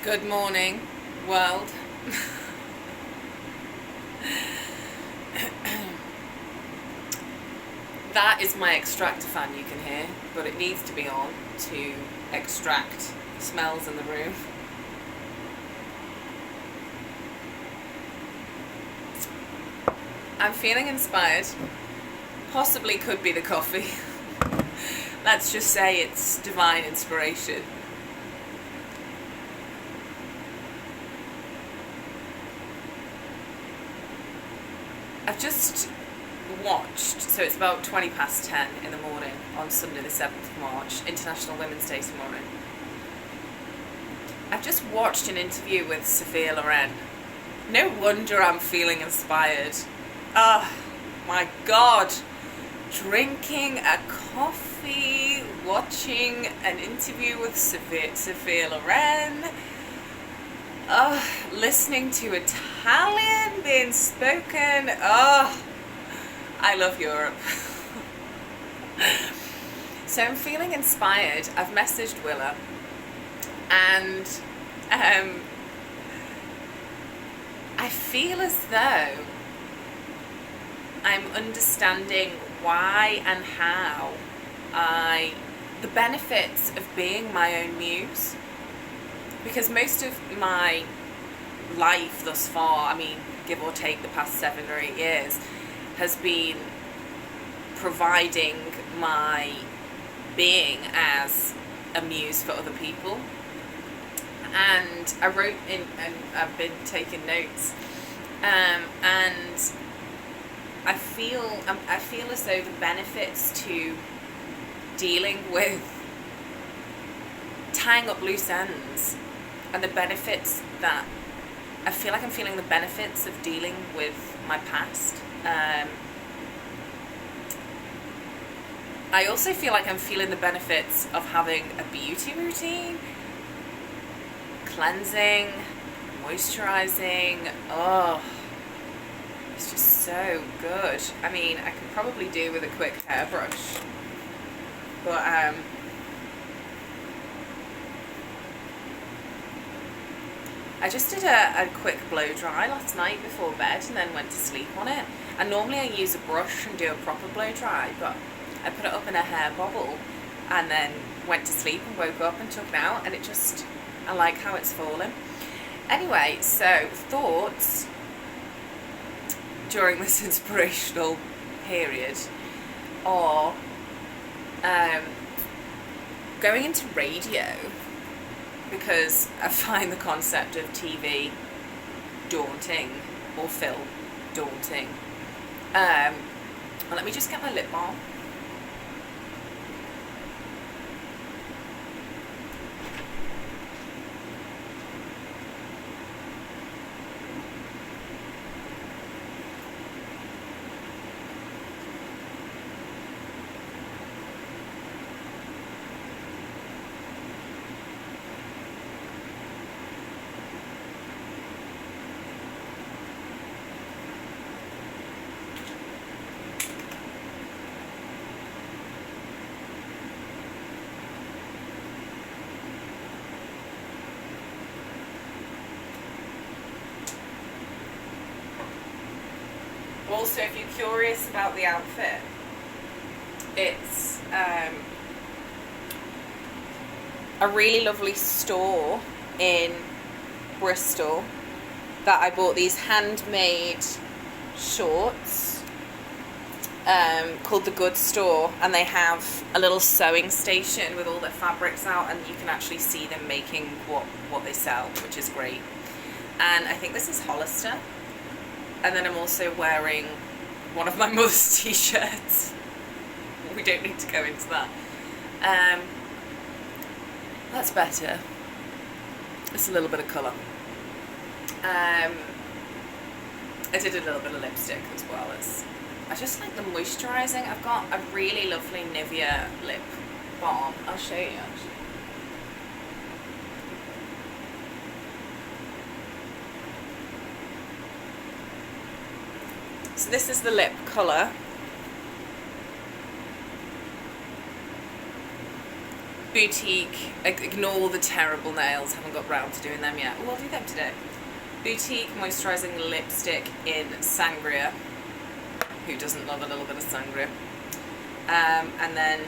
Good morning, world. That is my extractor fan you can hear, but it needs to be on to extract the smells in the room. I'm feeling inspired. Possibly could be the coffee. Let's just say it's divine inspiration. I've just watched, so it's about 20 past 10 in the morning on Sunday the 7th of March, International Women's Day tomorrow. I've just watched an interview with Sophia Loren. No wonder I'm feeling inspired. Oh my God. Drinking a coffee, watching an interview with Sophia Loren. Listening to Italian being spoken. I love Europe. So I'm feeling inspired. I've messaged Willa and I feel as though I'm understanding why and how the benefits of being my own muse. Because most of my life thus far, give or take the past 7 or 8 years, has been providing my being as a muse for other people. And I wrote in, and I've been taking notes, and I feel as though the benefits to dealing with tying up loose ends, and the benefits that I feel like I'm feeling the benefits of dealing with my past. I also feel like I'm feeling the benefits of having a beauty routine, cleansing, moisturizing. It's just so good. I could probably do with a quick hairbrush, but I just did a quick blow dry last night before bed and then went to sleep on it. And normally I use a brush and do a proper blow dry, but I put it up in a hair bobble and then went to sleep and woke up and took it out, and I like how it's falling. Anyway, so thoughts during this inspirational period are going into radio, because I find the concept of TV daunting, or film daunting. Well, let me just get my lip balm. Also, if you're curious about the outfit, it's a really lovely store in Bristol that I bought these handmade shorts called The Good Store, and they have a little sewing station with all their fabrics out, and you can actually see them making what they sell, which is great. And I think this is Hollister. And then I'm also wearing one of my mother's t-shirts. We don't need to go into that. That's better. It's a little bit of colour. I did a little bit of lipstick as well. I just like the moisturising. I've got a really lovely Nivea lip balm. I'll show you actually. So this is the lip colour. Boutique, ignore the terrible nails, haven't got round to doing them yet. Oh, I'll do them today. Boutique moisturising lipstick in Sangria. Who doesn't love a little bit of Sangria? And then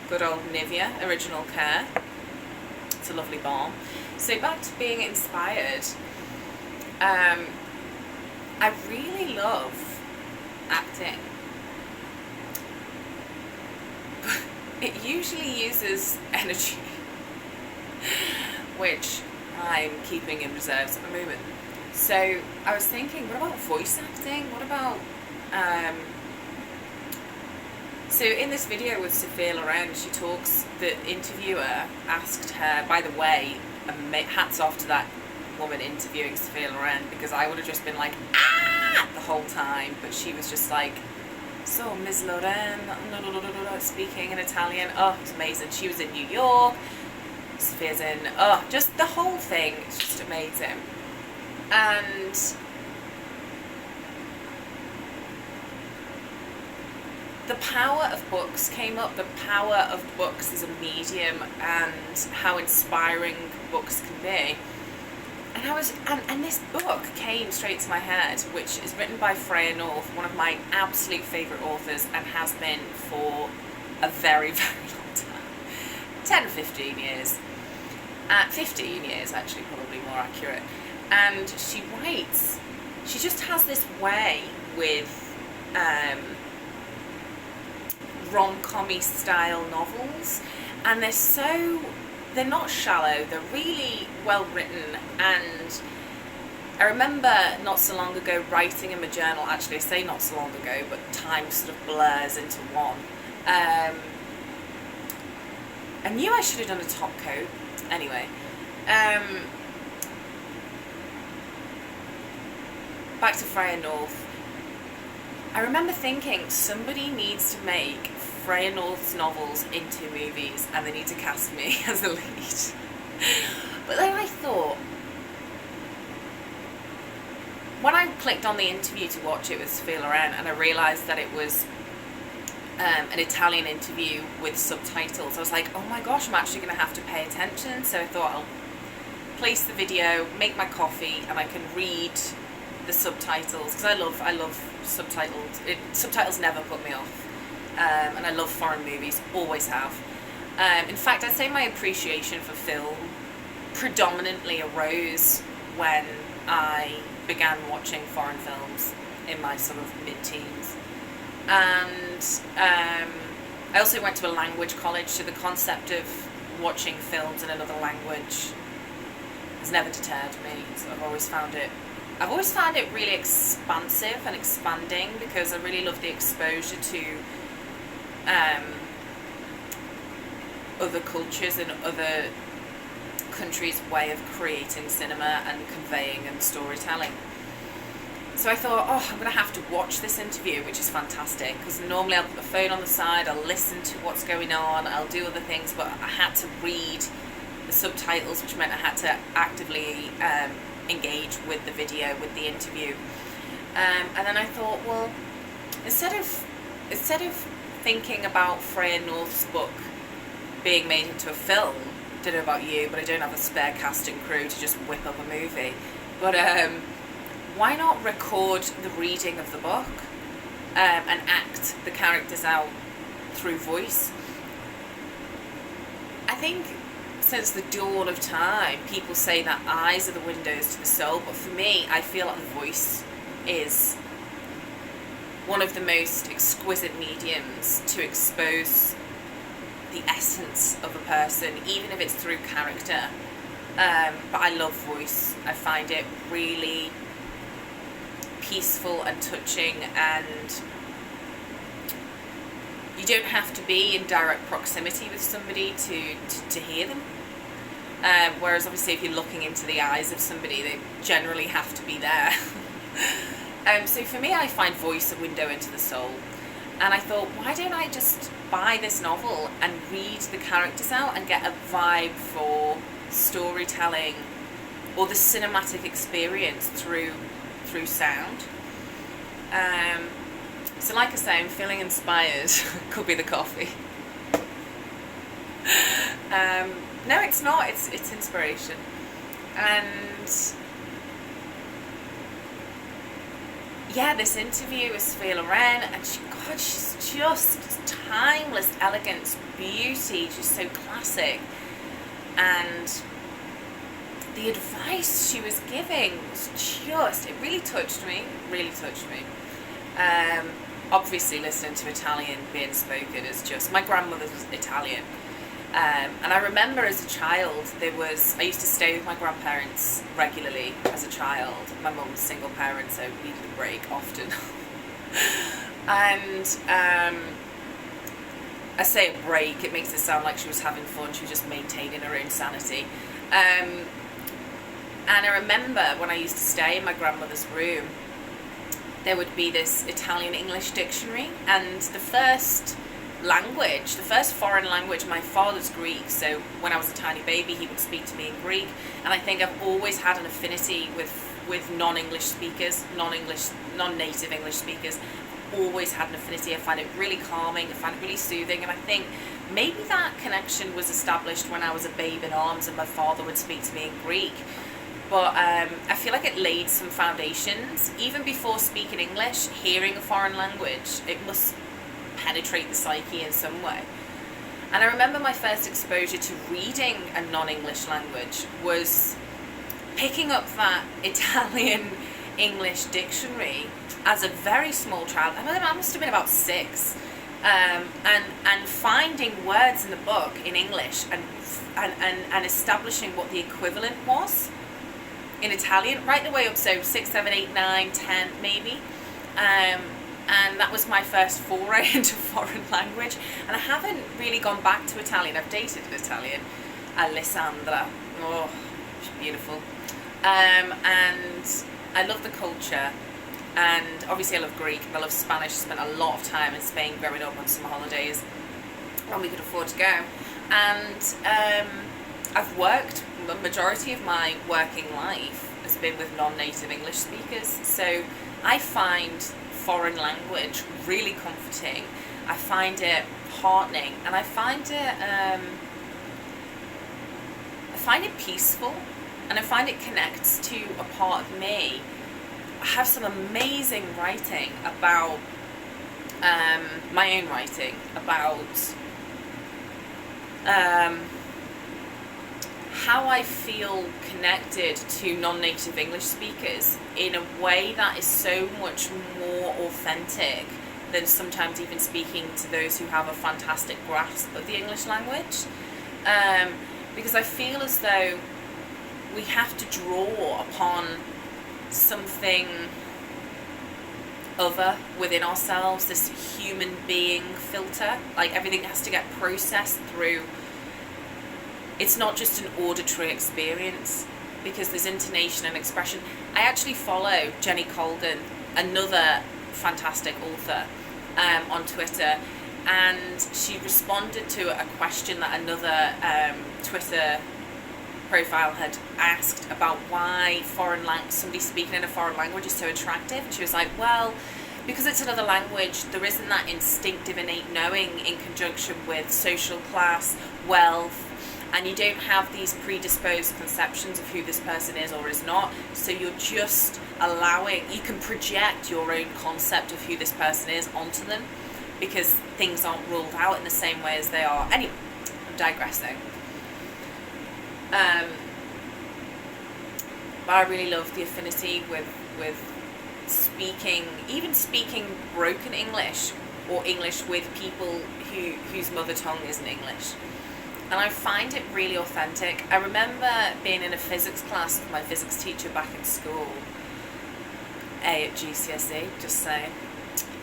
good old Nivea Original Care. It's a lovely balm. So back to being inspired. I really love acting. But it usually uses energy, which I'm keeping in reserves at the moment. So I was thinking, what about voice acting? What about so in this video with Sophia Loren, she talks, the interviewer asked her, by the way, hats off to that woman interviewing Sophia Loren, because I would have just been like, ah, the whole time, but she was just like, so Ms. Loren, speaking in Italian, oh, it's amazing. She was in New York, Sophia's in, oh, just the whole thing, it's just amazing. And the power of books came up, the power of books as a medium and how inspiring books can be. And I was, and this book came straight to my head, which is written by Freya North, one of my absolute favourite authors, and has been for a very, very long time. 10 or 15 years. 15 years, actually, probably more accurate. And she writes, she just has this way with rom-com-y style novels, and they're not shallow, they're really well written. And I remember not so long ago writing in my journal, actually I say not so long ago, but time sort of blurs into one. I knew I should have done a top coat. Anyway, back to Freya North. I remember thinking somebody needs to make Freya North's novels into movies, and they need to cast me as the lead. But then I thought, when I clicked on the interview to watch it with Sophia Loren, and I realised that it was an Italian interview with subtitles, I was like, oh my gosh, I'm actually going to have to pay attention. So I thought I'll place the video, make my coffee, and I can read the subtitles, because I love subtitled. Subtitles never put me off, and I love foreign movies, always have. In fact, I'd say my appreciation for film predominantly arose when I began watching foreign films in my sort of mid-teens. And I also went to a language college, so the concept of watching films in another language has never deterred me. So I've always found it really expansive and expanding, because I really love the exposure to other cultures and other countries' way of creating cinema and conveying and storytelling. So I thought, oh, I'm going to have to watch this interview, which is fantastic, because normally I'll put the phone on the side, I'll listen to what's going on, I'll do other things, but I had to read the subtitles, which meant I had to actively engage with the video, with the interview. And then I thought, well, instead of thinking about Freya North's book being made into a film, don't know about you, but I don't have a spare casting crew to just whip up a movie. But why not record the reading of the book and act the characters out through voice? I think since the dawn of time, people say that eyes are the windows to the soul, but for me, I feel like the voice is one of the most exquisite mediums to expose the essence of a person, even if it's through character. But I love voice. I find it really peaceful and touching, and you don't have to be in direct proximity with somebody to hear them. Whereas obviously if you're looking into the eyes of somebody, they generally have to be there. So for me, I find voice a window into the soul. And I thought, why don't I just buy this novel and read the characters out and get a vibe for storytelling or the cinematic experience through sound. So like I say, I'm feeling inspired. Could be the coffee. No, it's not. It's inspiration. And yeah, this interview with Sophia Loren, and she's just timeless elegance, beauty. She's so classic. And the advice she was giving was just, it really touched me. Obviously, listening to Italian being spoken is just, my grandmother was Italian. And I remember as a child, I used to stay with my grandparents regularly as a child. My mum was a single parent, so we needed a break often. And I say a break, it makes it sound like she was having fun, she was just maintaining her own sanity. And I remember when I used to stay in my grandmother's room, there would be this Italian-English dictionary, and the first foreign language, my father's Greek, so when I was a tiny baby he would speak to me in Greek, and I think I've always had an affinity with non-English speakers, non-native English speakers. Always had an affinity. I find it really calming, I find it really soothing, and I think maybe that connection was established when I was a babe in arms and my father would speak to me in Greek. But I feel like it laid some foundations. Even before speaking English, hearing a foreign language, it must penetrate the psyche in some way. And I remember my first exposure to reading a non-English language was picking up that Italian-English dictionary as a very small child. I must have been about 6. And finding words in the book in English and establishing what the equivalent was in Italian, right the way up, so 6, 7, 8, 9, 10 maybe. And that was my first foray into foreign language. And I haven't really gone back to Italian. I've dated an Italian, Alessandra. Oh, she's beautiful. And I love the culture. And obviously I love Greek and I love Spanish. I spent a lot of time in Spain growing up on summer holidays when we could afford to go. And I've worked, the majority of my working life has been with non-native English speakers. So I find foreign language really comforting. I find it heartening, and I find it peaceful, and I find it connects to a part of me. I have some amazing writing about my own writing about how I feel connected to non-native English speakers in a way that is so much more authentic than sometimes even speaking to those who have a fantastic grasp of the English language. Because I feel as though we have to draw upon something other within ourselves, this human being filter. Like everything has to get processed through. It's not just an auditory experience, because there's intonation and expression. I actually follow Jenny Colden, another fantastic author, on Twitter, and she responded to a question that another Twitter profile had asked about why somebody speaking in a foreign language is so attractive. And she was like, well, because it's another language, there isn't that instinctive innate knowing in conjunction with social class, wealth, and you don't have these predisposed conceptions of who this person is or is not, so you're just you can project your own concept of who this person is onto them, because things aren't ruled out in the same way as they are. Anyway, I'm digressing. But I really love the affinity with speaking broken English or English with people whose mother tongue isn't English. And I find it really authentic. I remember being in a physics class with my physics teacher back in school, at GCSE, just saying.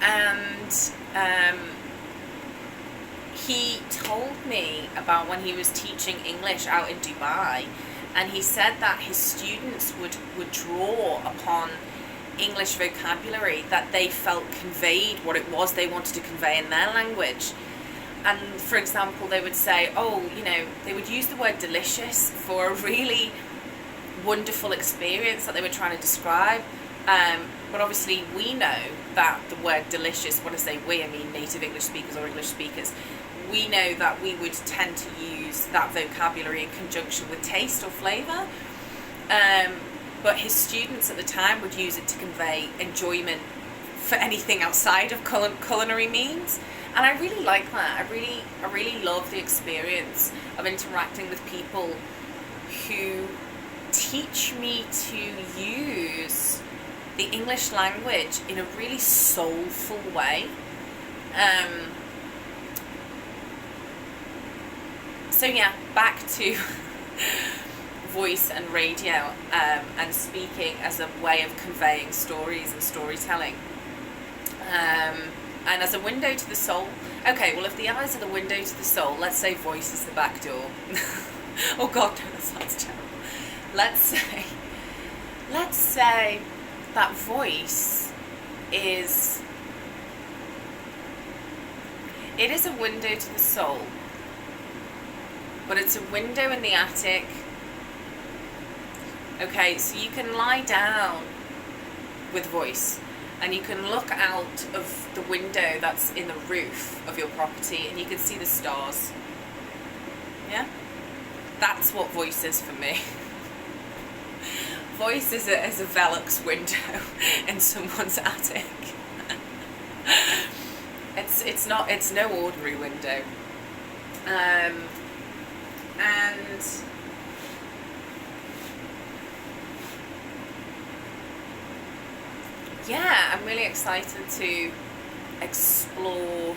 And he told me about when he was teaching English out in Dubai, and he said that his students would draw upon English vocabulary that they felt conveyed what it was they wanted to convey in their language. And for example, they would say, they would use the word delicious for a really wonderful experience that they were trying to describe. But obviously we know that the word delicious, when I say we, I mean native English speakers or English speakers, we know that we would tend to use that vocabulary in conjunction with taste or flavour. But his students at the time would use it to convey enjoyment for anything outside of culinary means. And I really like that. I really love the experience of interacting with people who teach me to use the English language in a really soulful way. So yeah, back to voice and radio, and speaking as a way of conveying stories and storytelling. And as a window to the soul. Okay, well, if the eyes are the window to the soul, let's say voice is the back door. Oh God, no, that sounds terrible. Let's say that voice is a window to the soul, but it's a window in the attic. Okay, so you can lie down with voice, and you can look out of the window that's in the roof of your property, and you can see the stars. Yeah? That's what voice is for me. Voice is a Velux window in someone's attic. It's no ordinary window. And yeah, I'm really excited to explore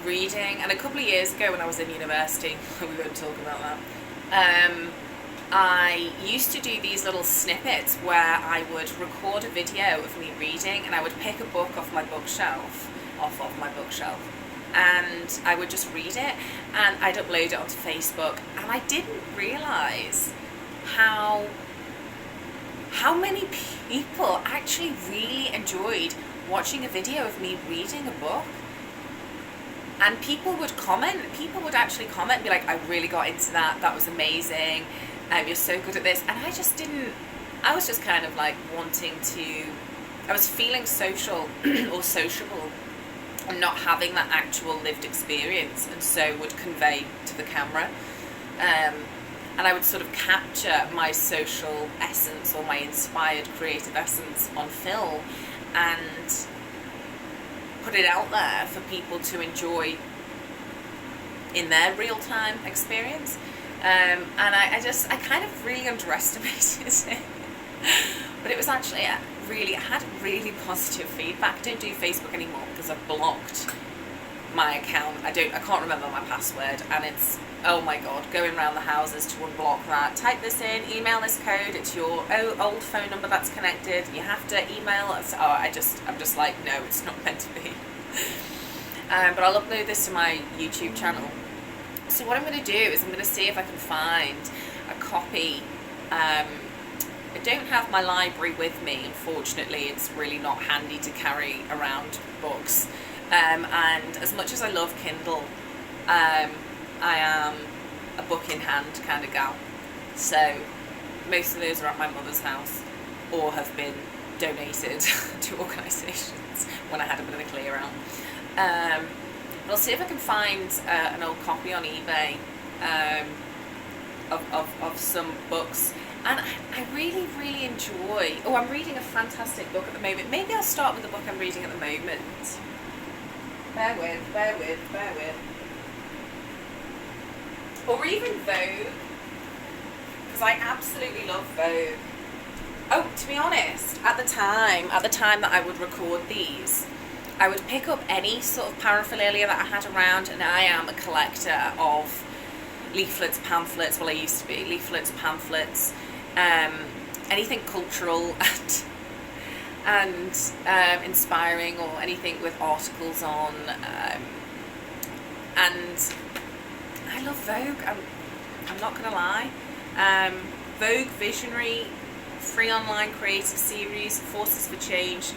reading. And a couple of years ago when I was in university, we won't talk about that, I used to do these little snippets where I would record a video of me reading, and I would pick a book off of my bookshelf, and I would just read it, and I'd upload it onto Facebook. And I didn't realise how many people actually really enjoyed watching a video of me reading a book. And people would actually comment and be like, I really got into that, that was amazing, you're so good at this. And I was just kind of like I was feeling social or sociable and not having that actual lived experience, and so would convey to the camera. And I would sort of capture my social essence or my inspired creative essence on film and put it out there for people to enjoy in their real-time experience. And I kind of really underestimated it. But it was actually I had really positive feedback. I don't do Facebook anymore because I've blocked my account. I can't remember my password, and it's, oh my God, going around the houses to unblock that. Type this in, email this code, it's your old phone number that's connected, you have to email us. I'm just like, no, it's not meant to be. But I'll upload this to my YouTube channel. So what I'm going to do is I'm going to see if I can find a copy. I don't have my library with me, unfortunately. It's really not handy to carry around books. And as much as I love Kindle, I am a book in hand kind of gal. So most of those are at my mother's house or have been donated to organisations when I had a bit of a clear out. But I'll see if I can find an old copy on eBay of some books. And I really, really enjoy... Oh, I'm reading a fantastic book at the moment. Maybe I'll start with the book I'm reading at the moment. Bear with. Or even Vogue. Because I absolutely love Vogue. Oh, to be honest, at the time that I would record these, I would pick up any sort of paraphernalia that I had around, and I am a collector of leaflets, pamphlets. Well, I used to be. Leaflets, pamphlets, anything cultural and inspiring, or anything with articles on. And I love Vogue. I'm not gonna lie. Vogue Visionary, free online creative series, Forces for Change,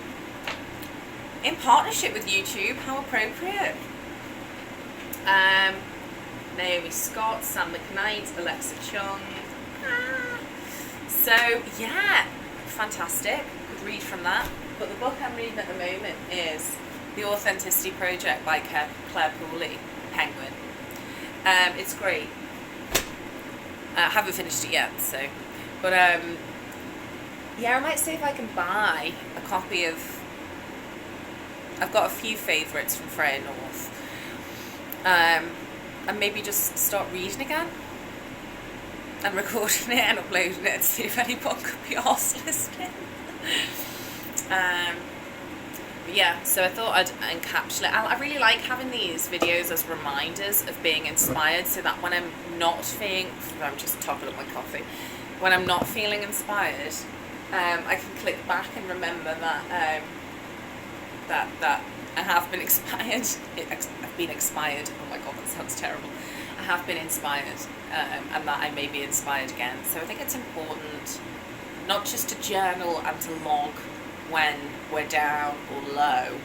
in partnership with YouTube. How appropriate. Naomi Scott, Sam McKnight, Alexa Chung. So yeah, fantastic. Could read from that. But the book I'm reading at the moment is The Authenticity Project by Claire Pooley, Penguin. It's great. I haven't finished it yet, so, but yeah, I might see if I can buy a copy of. I've got a few favourites from Freya North, and maybe just start reading again and recording it and uploading it and see if anyone could be arsed listening. But yeah, so I thought I'd encapsulate. I really like having these videos as reminders of being inspired, so that when I'm not feeling, I'm just topping up my coffee, when I'm not feeling inspired, I can click back and remember that that I have been inspired. I've been inspired. Oh my god, that sounds terrible. I have been inspired, and that I may be inspired again. So I think it's important not just to journal and to log when we're down or low.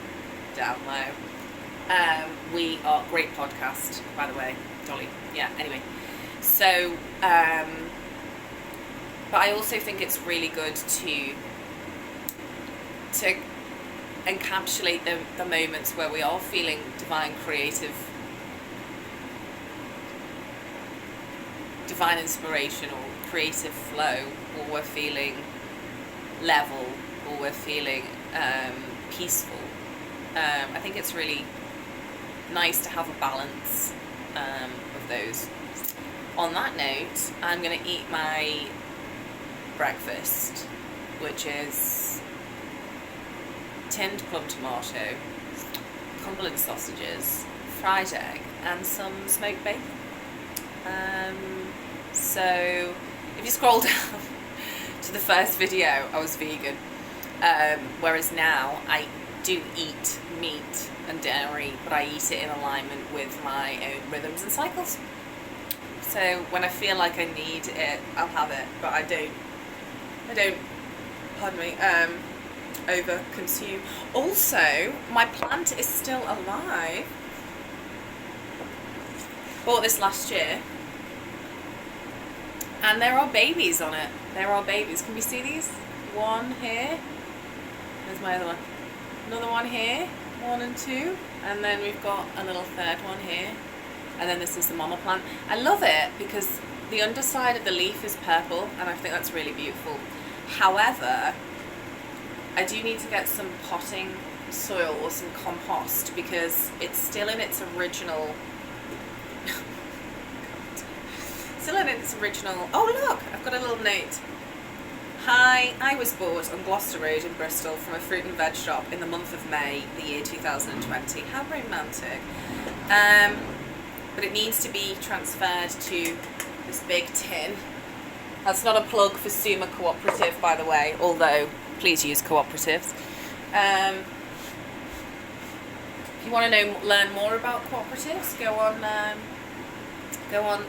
We are great podcast, by the way, Dolly. Yeah. Anyway, so but I also think it's really good to encapsulate the moments where we are feeling divine inspiration or creative flow, or we're feeling level, or we're feeling peaceful. I think it's really nice to have a balance of those. On that note, I'm going to eat my breakfast, which is tinned plum tomato, Cumberland sausages, fried egg, and some smoked bacon. So if you scroll down to the first video, I was vegan, whereas now I do eat meat and dairy, but I eat it in alignment with my own rhythms and cycles. So when I feel like I need it, I'll have it, but I don't, pardon me, over consume. Also, my plant is still alive. Bought this last year, and there are babies on it. There are babies. Can we see these? One here. There's my other one. Another one here. 1 and 2. And then we've got a little third one here. And then this is the mama plant. I love it because the underside of the leaf is purple, and I think that's really beautiful. However, I do need to get some potting soil or some compost because it's still in its original. Oh look, I've got a little note. Hi, I was bought on Gloucester Road in Bristol from a fruit and veg shop in the month of May, the year 2020. How romantic. But it needs to be transferred to this big tin. That's not a plug for Suma Cooperative, by the way, although please use cooperatives. If you want to learn more about cooperatives, go on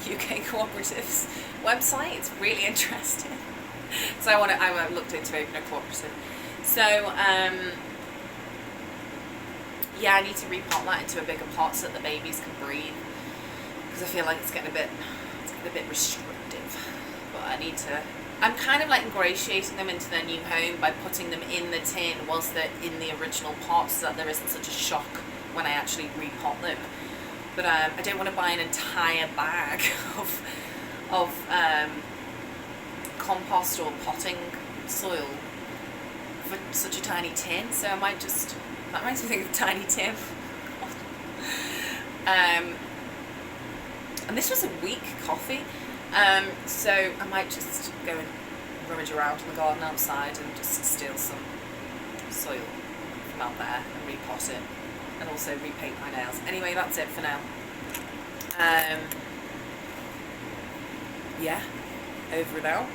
UK Cooperatives website. It's really interesting. So I looked into opening a cooperative. So yeah, I need to repot that into a bigger pot so that the babies can breathe, because I feel like it's getting a bit restrictive. But I'm kind of like ingratiating them into their new home by putting them in the tin whilst they're in the original pot, so that there isn't such a shock when I actually repot them. But I don't want to buy an entire bag of compost or potting soil for such a tiny tin. So I might just, that makes me think of Tiny Tim. And this was a weak coffee. So I might just go and rummage around in the garden outside and just steal some soil from out there and repot it, and also repaint my nails. Anyway, that's it for now. Yeah, over and out.